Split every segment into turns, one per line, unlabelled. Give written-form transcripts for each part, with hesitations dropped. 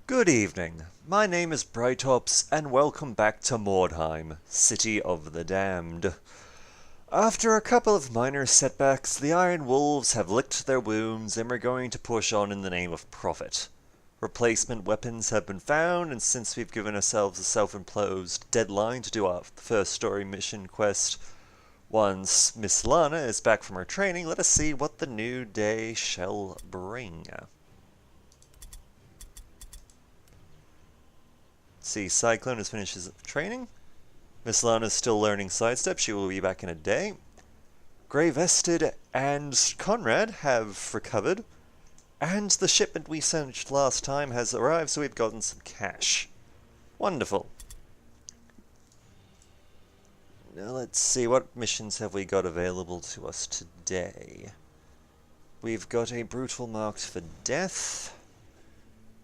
Good evening, my name is Brightops, and welcome back to Mordheim, City of the Damned. After a couple of minor setbacks, the Iron Wolves have licked their wounds and we're going to push on in the name of profit. Replacement weapons have been found, and since we've given ourselves a self-imposed deadline to do our first story mission quest, once Miss Lana is back from her training, let us see what the new day shall bring. See, Cyclone has finished his training. Miss Lana is still learning sidestep. She will be back in a day. Grey Vested and Conrad have recovered. And the shipment we sent last time has arrived, so we've gotten some cash. Wonderful. Now let's see, what missions have we got available to us today? We've got a Brutal Marked for Death.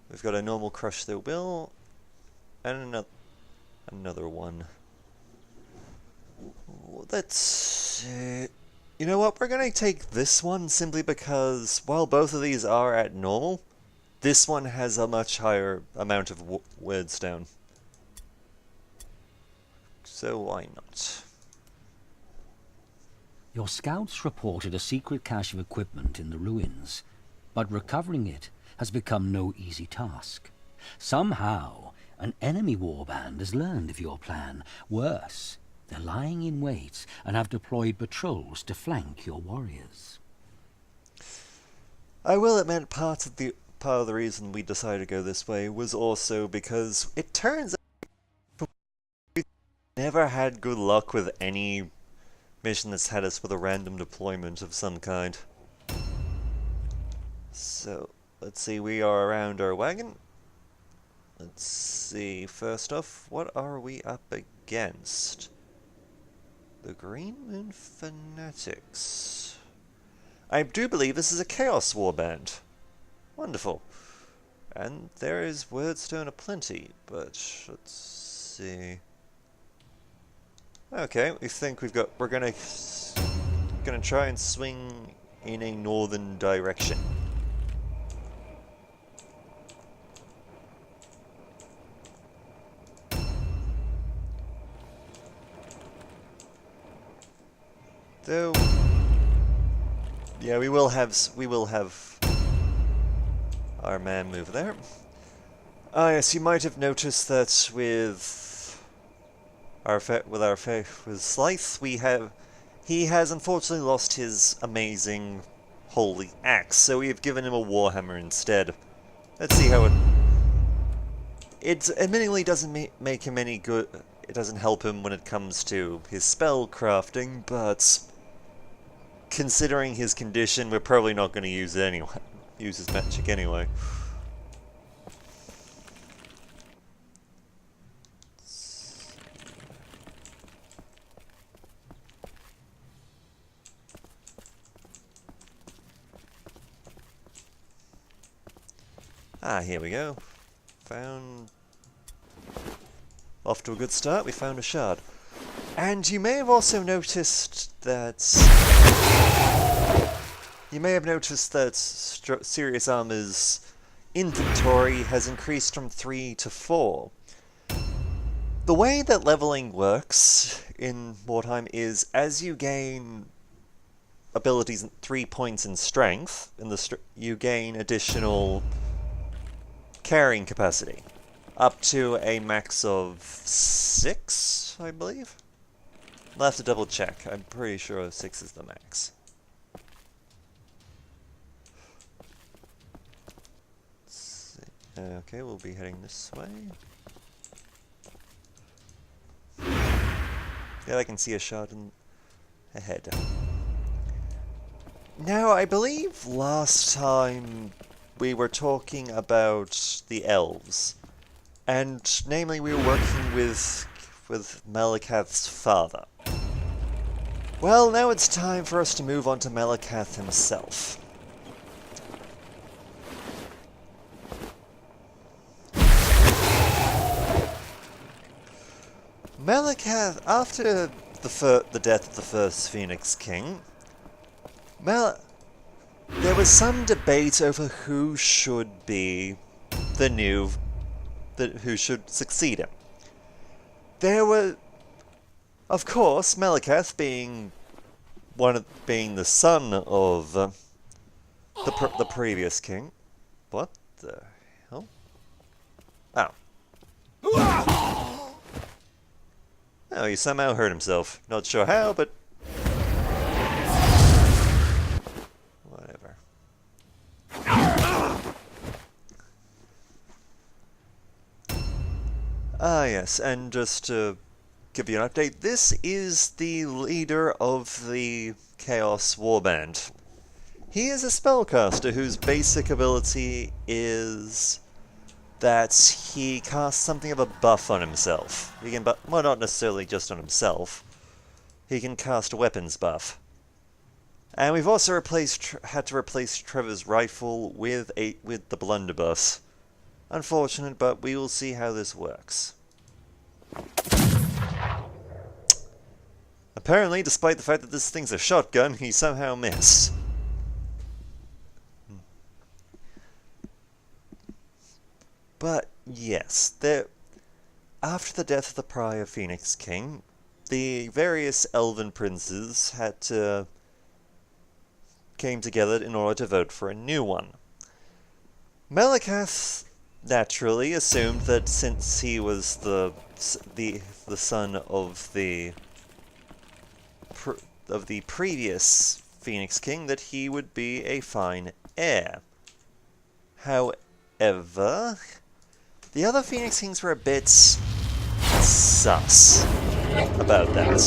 We've got a Normal Crush the Will. And another one. Let's see. You know what? We're going to take this one simply because, while both of these are at normal, this one has a much higher amount of words down. So why not?
Your scouts reported a secret cache of equipment in the ruins, but recovering it has become no easy task. Somehow, an enemy warband has learned of your plan. Worse, they're lying in wait and have deployed patrols to flank your warriors.
I will admit part of the reason we decided to go this way was also because it turns out we never had good luck with any mission that's had us with a random deployment of some kind. So, let's see, we are around our wagon. Let's see, first off, what are we up against? The Green Moon Fanatics. I do believe this is a Chaos Warband. Wonderful. And there is Wordstone aplenty, but let's see. Okay, we're gonna try and swing in a northern direction. Though, yeah, we will have our man move there. Ah, yes, you might have noticed that with Slythe, he has unfortunately lost his amazing holy axe, so we have given him a warhammer instead. Let's see how it admittedly doesn't make him any good. It doesn't help him when it comes to his spell crafting, but considering his condition, we're probably not going to use it anyway. Use his magic anyway. Ah, here we go. Off to a good start, we found a shard. And you may have also noticed that... Serious Armor's inventory has increased from 3 to 4. The way that leveling works in Mordheim is, as you gain abilities 3 points in strength, you gain additional carrying capacity. Up to a max of 6, I believe? I'll have to double check. I'm pretty sure 6 is the max. Okay, we'll be heading this way. Yeah, I can see a shard ahead. Now, I believe last time we were talking about the elves. And namely, we were working with Malakath's father. Well, now it's time for us to move on to Malakath himself. Malakath, after the death of the first Phoenix King, there was some debate over who should be the new who should succeed him. There were, of course, Meliketh being being the son of the previous king. What the hell? Oh. Oh, he somehow hurt himself. Not sure how, but whatever. Ah, yes, and just to give you an update, this is the leader of the Chaos Warband. He is a spellcaster whose basic ability is that he casts something of a buff on himself. He can, well, not necessarily just on himself. He can cast a weapons buff. And we've also had to replace Trevor's rifle with the blunderbuss. Unfortunate, but we will see how this works. Apparently, despite the fact that this thing's a shotgun, he somehow missed. But yes, after the death of the prior Phoenix King, the various elven princes came together in order to vote for a new one. Meliketh naturally assumed that since he was the son of the previous Phoenix King, that he would be a fine heir. However, the other Phoenix Kings were a bit sus about that.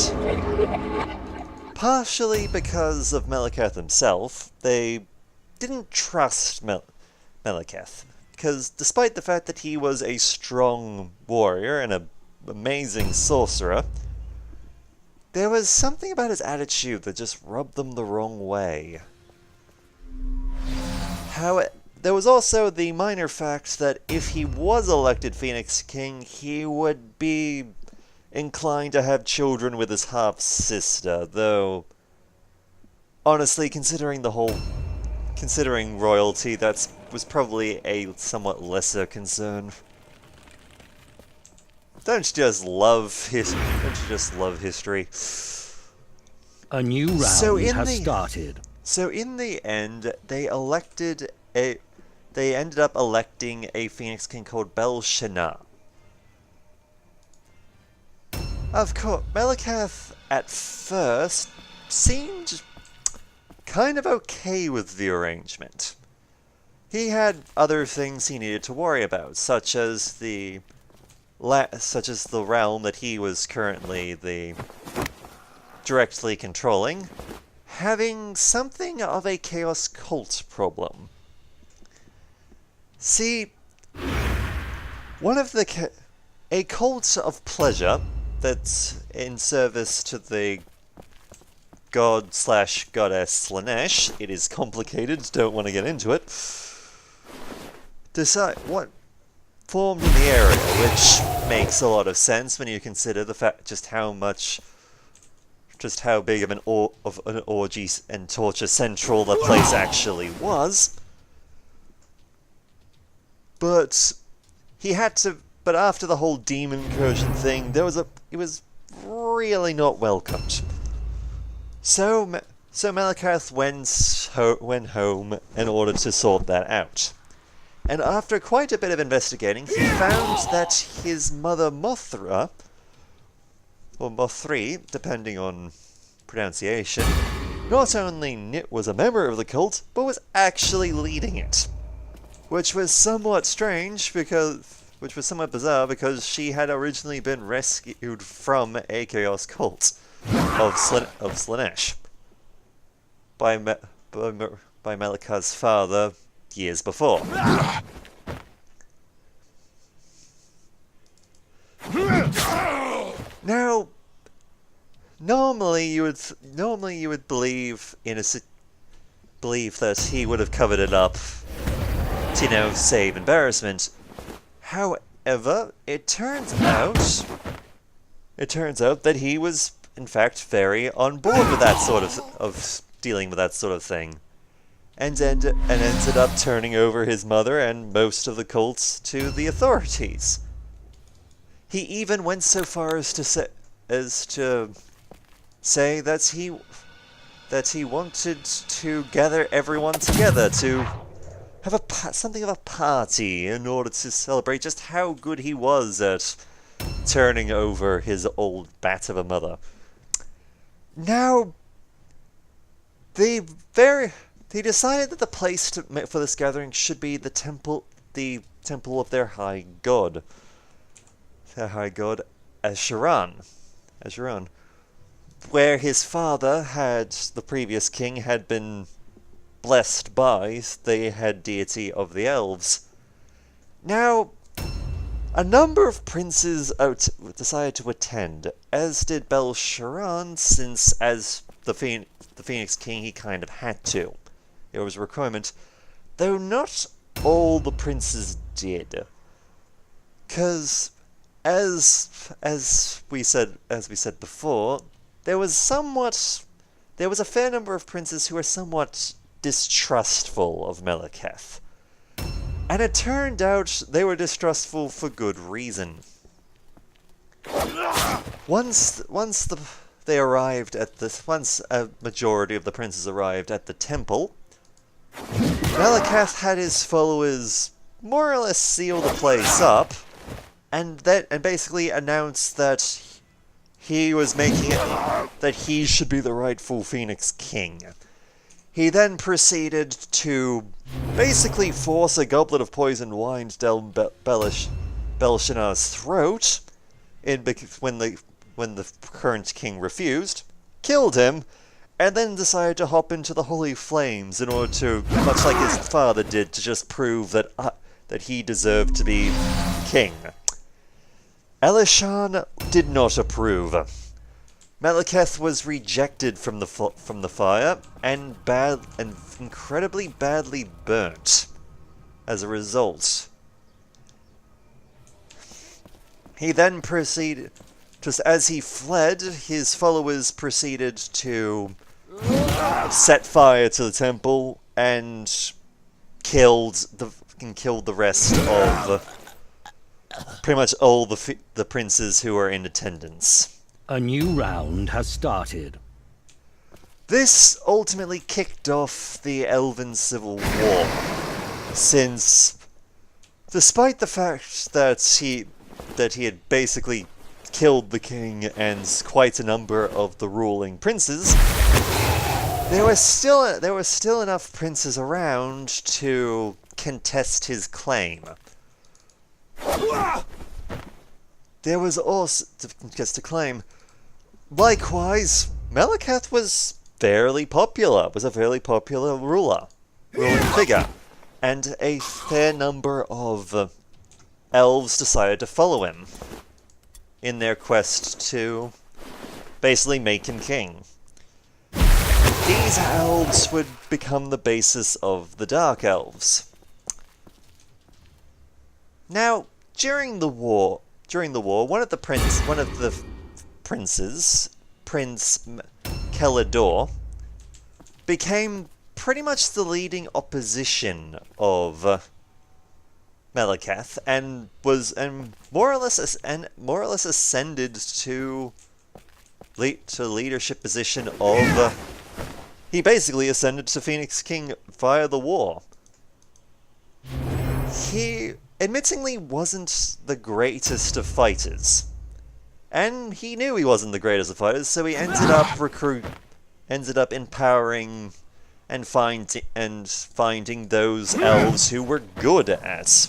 Partially because of Meliketh himself, they didn't trust Meliketh. Because despite the fact that he was a strong warrior and an amazing sorcerer, there was something about his attitude that just rubbed them the wrong way. There was also the minor fact that if he was elected Phoenix King, he would be inclined to have children with his half-sister, though honestly, considering royalty, that was probably a somewhat lesser concern. Don't you just love history?
A new round has started.
So in the end, they ended up electing a Phoenix King called Bel-Shana. Of course, Meliketh at first seemed kind of okay with the arrangement. He had other things he needed to worry about, such as the realm that he was currently directly controlling, having something of a chaos cult problem. See, a cult of pleasure that's in service to the god/goddess Slaanesh. It is complicated, don't want to get into it. Decide what formed in the area, which makes a lot of sense when you consider the fact just how big of an orgy and torture central the place actually was. But after the whole demon incursion thing, it was really not welcomed. So Meliketh went home in order to sort that out. And after quite a bit of investigating, he found that his mother Mothra, or Mothri, depending on pronunciation, not only was a member of the cult, but was actually leading it. Which was somewhat bizarre because she had originally been rescued from a chaos cult of Slaanesh by Meliketh's father years before. Now, normally you would believe that he would have covered it up to, save embarrassment. However, it turns out that he was, in fact, very on board with that sort of dealing with that sort of thing. and ended up turning over his mother and most of the cults to the authorities. He even went so far as to say that he wanted to gather everyone together to have something of a party in order to celebrate just how good he was at turning over his old bat of a mother. Now, they decided that the place for this gathering should be the temple of their high god, Asheran, where his father the previous king had been blessed by the head deity of the elves. Now, a number of princes decided to attend, as did Belshazzar, since as the Phoenix King he kind of had to. It was a requirement, though not all the princes did. Because, as we said before, there was a fair number of princes who were somewhat distrustful of Meleketh. And it turned out they were distrustful for good reason. Once a majority of the princes arrived at the temple, Meleketh had his followers more or less seal the place up, and basically announced that he was making it that he should be the rightful Phoenix King. He then proceeded to basically force a goblet of poisoned wine down Belshazzar's throat, when the current king refused, killed him, and then decided to hop into the holy flames in order to, much like his father did, to just prove that he deserved to be king. Elishan did not approve. Meleketh was rejected from the fire and incredibly badly burnt as a result. He then proceeded, just as he fled, his followers proceeded to set fire to the temple and killed the rest of pretty much all the princes who were in attendance.
A new round has started.
This ultimately kicked off the Elven Civil War, since, despite the fact that he had basically killed the king and quite a number of the ruling princes, there were still enough princes around to contest his claim. There was also, just to claim, likewise, Meleketh was a fairly popular ruling figure, and a fair number of elves decided to follow him in their quest to basically make him king. These elves would become the basis of the Dark Elves. Now, during the war, one of the princes, Prince Kellador, became pretty much the leading opposition of Meleketh, and more or less ascended to leadership position of. He basically ascended to Phoenix King via the war. He admittingly wasn't the greatest of fighters, and he knew he wasn't the greatest of fighters, so he ended up empowering and finding those elves who were good at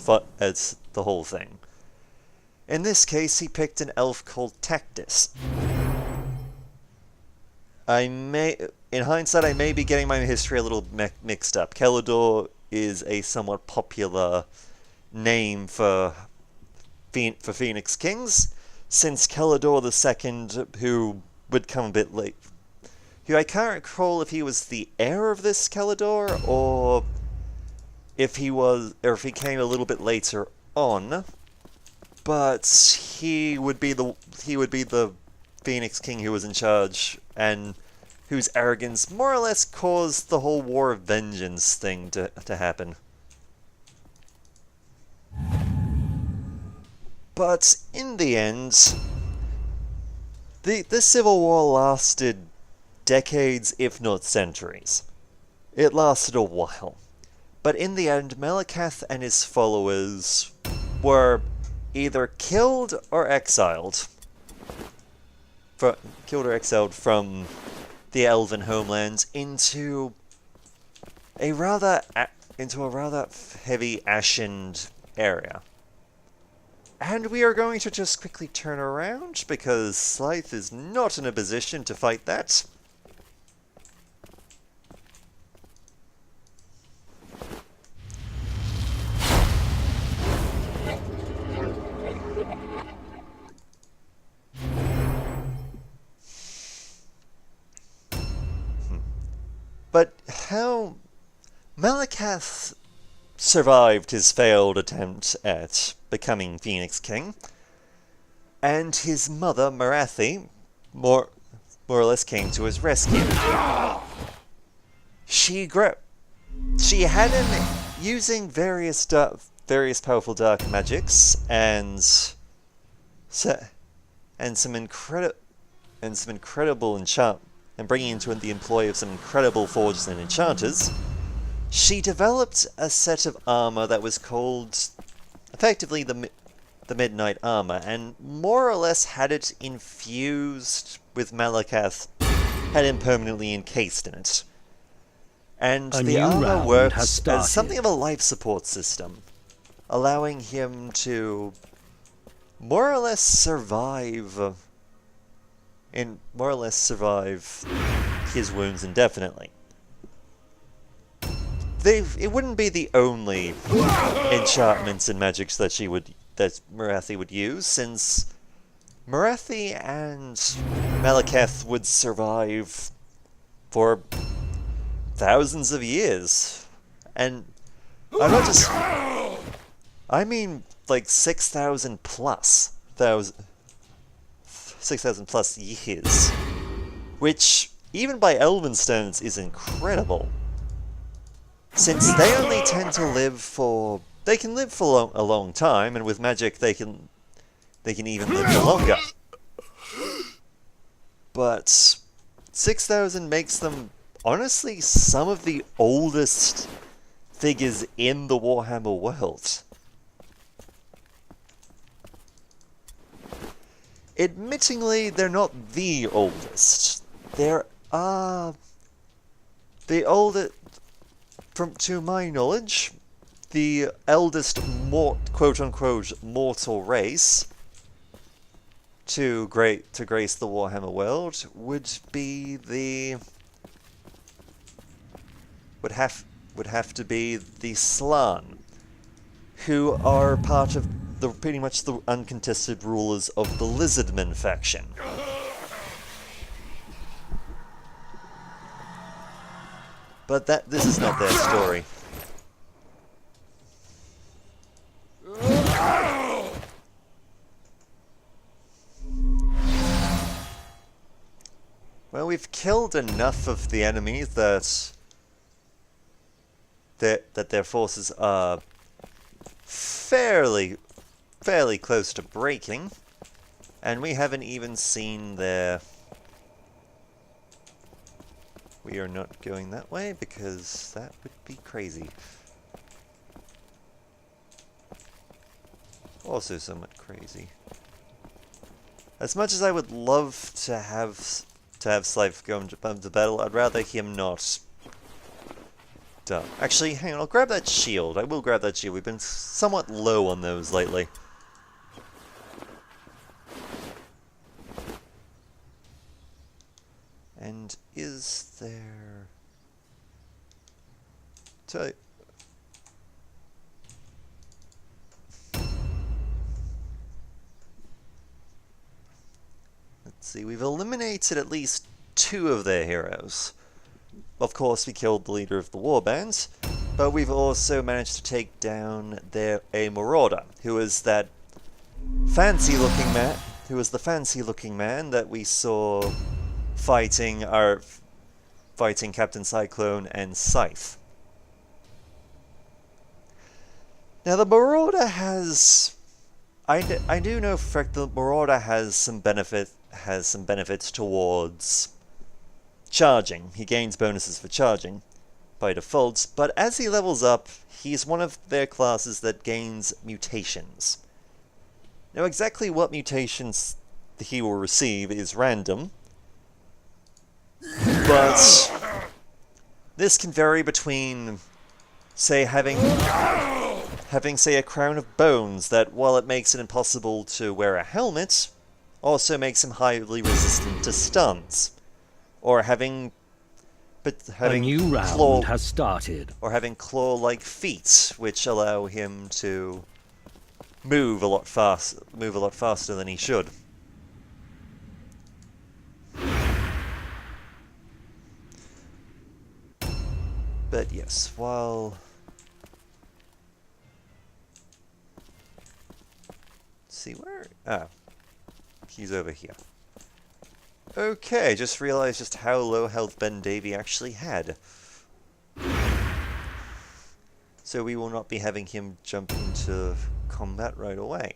the whole thing. In this case, he picked an elf called Tactus. In hindsight, I may be getting my history a little mixed up. Kellador is a somewhat popular name for Phoenix Kings, since Kellador II, who would come a bit late, who I can't recall if he was the heir of this Kellador, or if he came a little bit later on, but he would be the Phoenix King who was in charge, and whose arrogance more or less caused the whole War of Vengeance thing to happen. But in the end, the Civil War lasted decades, if not centuries. It lasted a while. But in the end, Malakath and his followers were either killed or exiled. From the elven homelands into a rather heavy ashened area. And we are going to just quickly turn around, because Scythe is not in a position to fight that. But how Malakath survived his failed attempt at becoming Phoenix King, and his mother, Marathi, more or less came to his rescue. She had him using various powerful dark magics and some incredible enchant, and bringing into the employ of some incredible forgers and enchanters. She developed a set of armor that was called, effectively, the Midnight Armor, and more or less had it infused with Malakath, had him permanently encased in it. And the armor worked as something of a life support system, allowing him to more or less survive his wounds indefinitely. It wouldn't be the only enchantments and magics that Marathi would use, since Marathi and Malakath would survive for thousands of years. And I'm not just... I mean, like 6,000 plus. 6,000 plus years. Which, even by Elven standards, is incredible. Since they only tend to live for... They can live for a long time, and with magic they can even live for longer. But 6,000 makes them, honestly, some of the oldest figures in the Warhammer world. Admittingly, they're not the oldest. There are... The oldest... To my knowledge, the eldest quote-unquote mortal race to grace the Warhammer world would be would have to be the Slann, who are part of pretty much the uncontested rulers of the Lizardmen faction. But this is not their story. Well, we've killed enough of the enemies that their forces are fairly close to breaking, and we haven't even seen their... We are not going that way, because that would be crazy. Also somewhat crazy. As much as I would love to have Scythe go into battle, I'd rather him not. Actually, hang on, I'll grab that shield. I will grab that shield. We've been somewhat low on those lately. And is there... Let's see, we've eliminated at least 2 of their heroes. Of course, we killed the leader of the warband, but we've also managed to take down a marauder, who is that fancy-looking man, the fancy-looking man that we saw fighting our fighting Captain Cyclone and Scythe. Now the Marauder has... I do know for a fact the Marauder has some benefits towards charging. He gains bonuses for charging by default, but as he levels up, he's one of their classes that gains mutations. Now exactly what mutations he will receive is random, but this can vary between, say, having say, a crown of bones that, while it makes it impossible to wear a helmet, also makes him highly resistant to stuns. Or having
a new round has started.
Or having claw-like feet, which allow him to move a lot faster than he should. But yes, while... Let's see where... Ah. He's over here. Okay, just realized just how low health Ben Davy actually had. So we will not be having him jump into combat right away.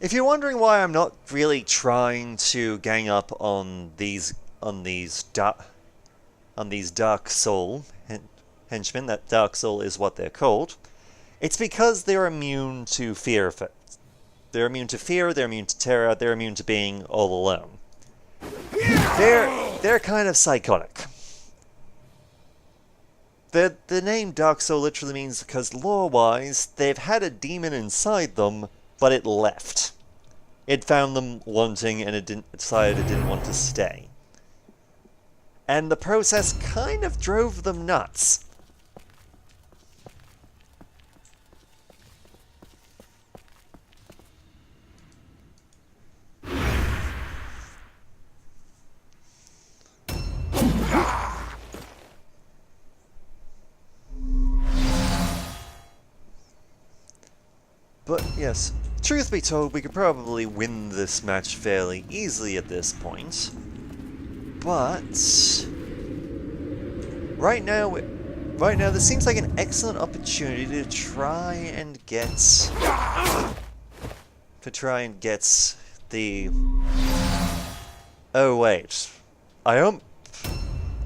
If you're wondering why I'm not really trying to gang up on these Dark Soul henchmen, that Dark Soul is what they're called, it's because they're immune to fear. They're immune to fear, they're immune to terror, they're immune to being all alone. They're kind of psychotic. The name Dark Soul literally means because lore-wise, they've had a demon inside them, but it left. It found them wanting and decided it didn't want to stay. And the process kind of drove them nuts. But yes, truth be told, we could probably win this match fairly easily at this point. But right now this seems like an excellent opportunity to try and get the... Oh wait, I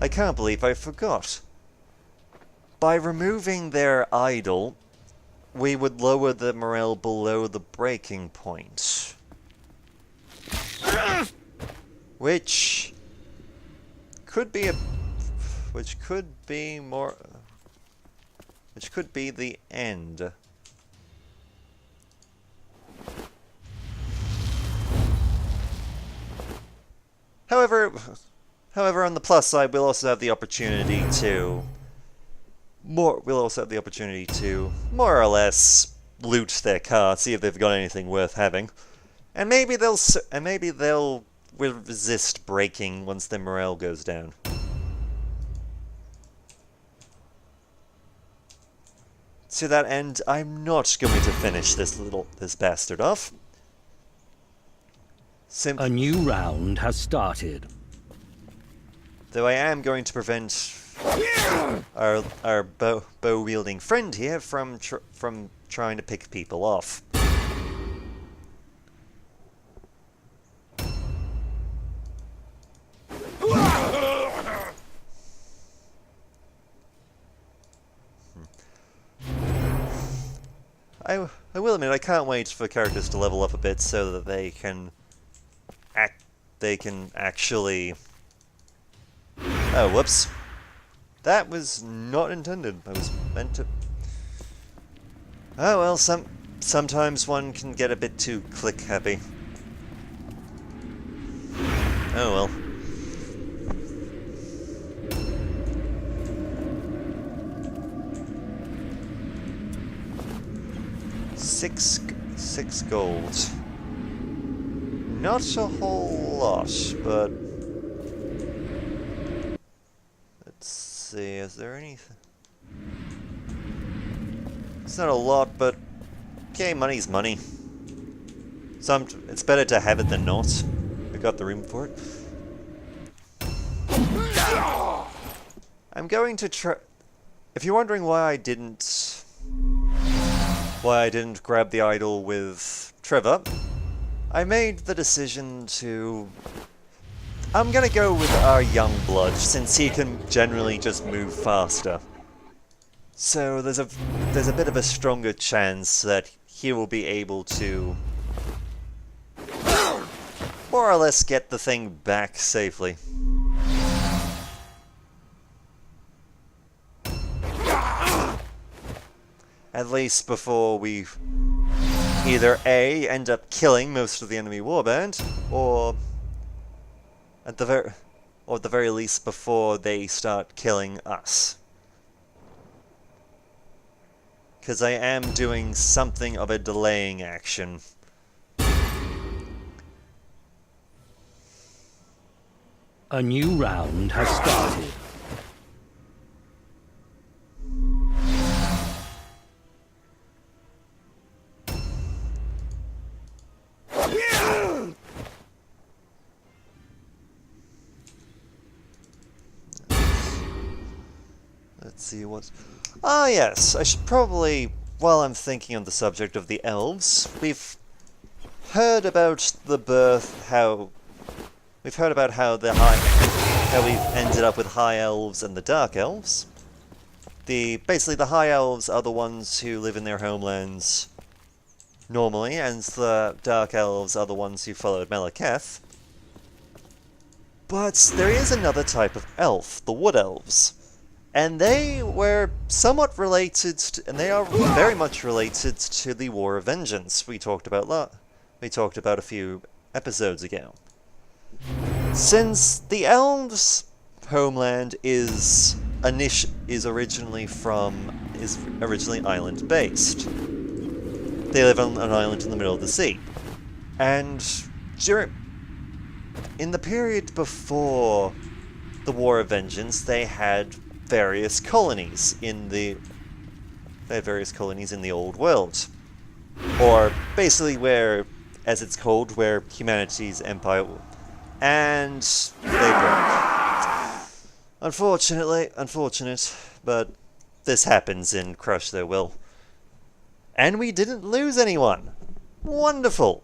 can't believe I forgot. By removing their idol, we would lower the morale below the breaking point. Which could be the end. However, on the plus side, we'll also have the opportunity to more or less loot their car, see if they've got anything worth having, and maybe they'll resist breaking once their morale goes down. To that end, I'm not going to finish this bastard off.
A new round has started.
Though I am going to prevent our bow-wielding friend here from trying to pick people off. I will admit, I can't wait for characters to level up a bit so that they can actually... Oh, whoops. That was not intended. I was meant to... Oh well, sometimes one can get a bit too click-happy. Oh well. Six gold. Not a whole lot, but... Let's see, is there anything... It's not a lot, but... Okay, money's money. It's better to have it than not. I got the room for it. I'm going to try... If you're wondering why I didn't grab the idol with Trevor, I made the decision to... I'm gonna go with our young blood, since he can generally just move faster. So there's a bit of a stronger chance that he will be able to more or less get the thing back safely. At least before we either A, end up killing most of the enemy warband, or at the very least before they start killing us. Because I am doing something of a delaying action.
A new round has started.
Let's see what... Ah, yes, I should probably, while I'm thinking on the subject of the elves, we've heard about the birth, we've heard about how we've ended up with high elves and the dark elves. Basically the high elves are the ones who live in their homelands normally, and the dark elves are the ones who followed Meleketh. But there is another type of elf, the wood elves. And they were somewhat related, and they are very much related to the War of Vengeance we talked about a few episodes ago. Since the elves' homeland is originally island-based. They live on an island in the middle of the sea, and in the period before the War of Vengeance, they had various colonies in the old world, or basically where, as it's called, where humanity's empire, and they broke. Unfortunate, but this happens in Crush Their Will, and we didn't lose anyone. Wonderful.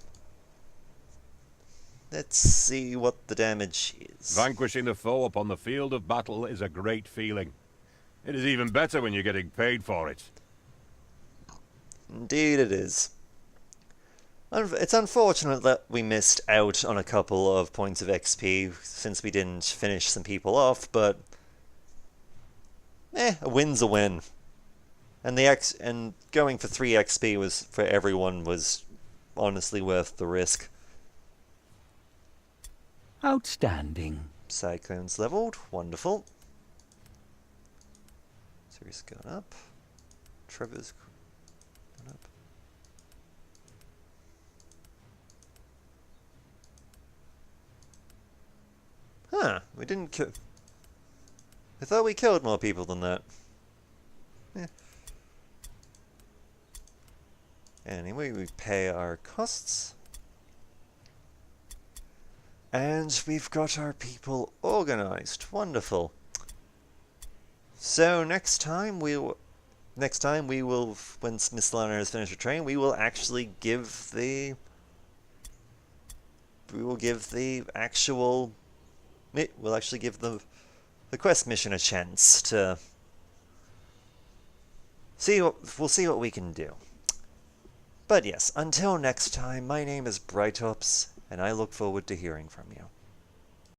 Let's see what the damage is.
Vanquishing the foe upon the field of battle is a great feeling. It is even better when you're getting paid for it.
Indeed it is. It's unfortunate that we missed out on a couple of points of XP since we didn't finish some people off, but a win's a win. And going for 3 XP for everyone was honestly worth the risk.
Outstanding.
Cyclone's leveled. Wonderful. Sirius gone up. Trevor's gone up. Huh. We didn't kill... I thought we killed more people than that. Yeah. Anyway, we pay our costs. And we've got our people organized. Wonderful. So next time we will, once Miss Lana has finished her training, we will actually give the quest mission a chance to see we'll see what we can do. But yes, until next time, my name is Brightops, and I look forward to hearing from you.